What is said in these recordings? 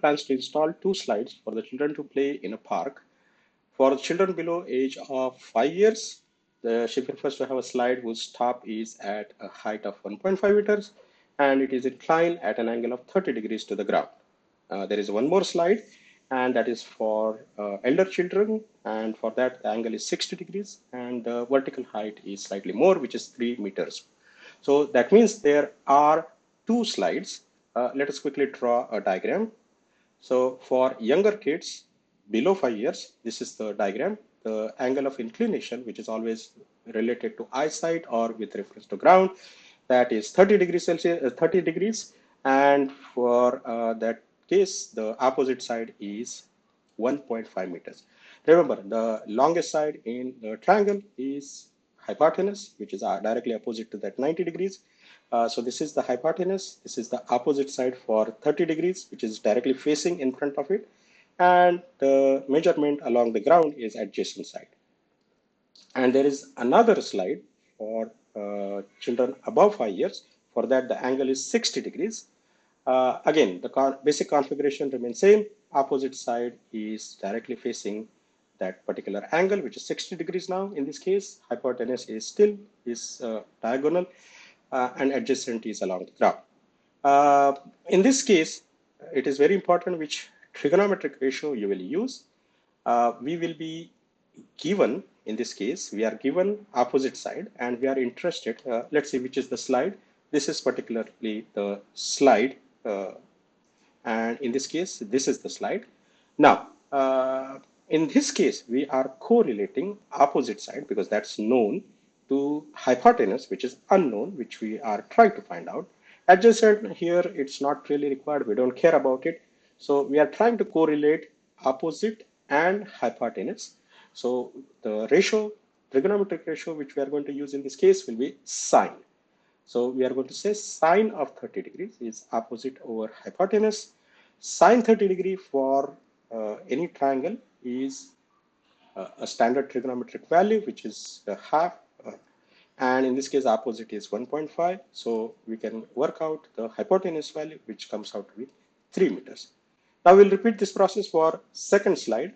plans to install 2 slides for the children to play in a park. For children below age of 5 years, she prefers to have a slide whose top is at a height of 1.5 meters and it is inclined at an angle of 30 degrees to the ground. There is one more slide, and that is for elder children, and for that the angle is 60 degrees and the vertical height is slightly more, which is 3 meters. So that means there are 2 slides. Let us quickly draw a diagram. So for younger kids below 5 years, this is the diagram. The angle of inclination, which is always related to eyesight or with reference to ground, that is 30 degrees Celsius, 30 degrees. And for that case, the opposite side is 1.5 meters. Remember, the longest side in the triangle is hypotenuse, which is directly opposite to that 90 degrees. So this is the hypotenuse. This is the opposite side for 30 degrees, which is directly facing in front of it. And the measurement along the ground is adjacent side. And there is another slide for children above 5 years. For that, the angle is 60 degrees. Again, the basic configuration remains same. Opposite side is directly facing that particular angle, which is 60 degrees now. In this case, hypotenuse is still diagonal, and adjacent is along the ground. In this case, it is very important which trigonometric ratio you will use. We will be given, in this case, we are given opposite side and we are interested, let's see which is the slide. This is particularly the slide, and in this case, this is the slide. Now, in this case, we are correlating opposite side because that's known to hypotenuse, which is unknown, which we are trying to find out. Adjacent here, it's not really required. We don't care about it. So we are trying to correlate opposite and hypotenuse. So the ratio, trigonometric ratio, which we are going to use in this case will be sine. So we are going to say sine of 30 degrees is opposite over hypotenuse. Sine 30 degree for any triangle is a standard trigonometric value, which is half. And in this case, opposite is 1.5. So we can work out the hypotenuse value, which comes out to be 3 meters. Now we'll repeat this process for second slide.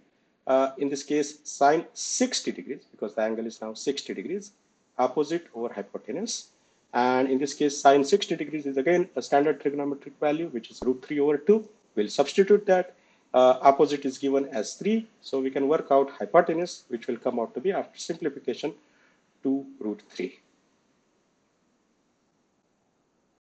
In this case, sine 60 degrees, because the angle is now 60 degrees, opposite over hypotenuse. And in this case, sine 60 degrees is again a standard trigonometric value, which is √3 over 2. We'll substitute that. Opposite is given as 3. So we can work out hypotenuse, which will come out to be, after simplification, 2 √3.